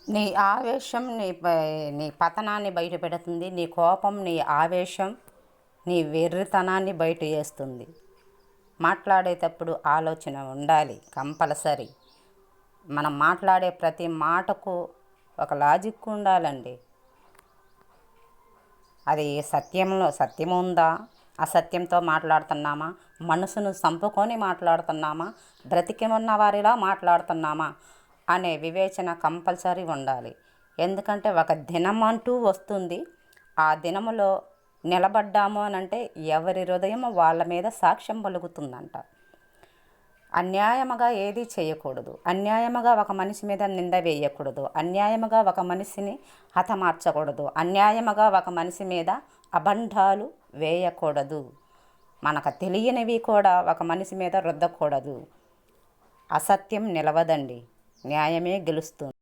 నీ ఆవేశం నీ పతనాన్ని బయట పెడుతుంది. నీ కోపం, నీ ఆవేశం, నీ వెర్రితనాన్ని బయట చేస్తుంది. మాట్లాడేటప్పుడు ఆలోచన ఉండాలి కంపల్సరీ. మనం మాట్లాడే ప్రతి మాటకు ఒక లాజిక్ ఉండాలండి. అది సత్యం ఉందా, అసత్యంతో మాట్లాడుతున్నామా, మనసును చంపుకొని మాట్లాడుతున్నామా, బ్రతికి ఉన్న వారిలా మాట్లాడుతున్నామా అనే వివేచన కంపల్సరీ ఉండాలి. ఎందుకంటే ఒక దినం అంటూ వస్తుంది. ఆ దినములో నిలబడ్డాము అనంటే ఎవరి హృదయం వాళ్ళ మీద సాక్ష్యం పలుకుతుందంట. అన్యాయముగా ఏదీ చేయకూడదు. అన్యాయముగా ఒక మనిషి మీద నింద వేయకూడదు. అన్యాయముగా ఒక మనిషిని హతమార్చకూడదు. అన్యాయముగా ఒక మనిషి మీద అబంధాలు వేయకూడదు. మనకు తెలియనివి కూడా ఒక మనిషి మీద రుద్దకూడదు. అసత్యం నిలవదండి, న్యాయమే గెలుస్తుంది.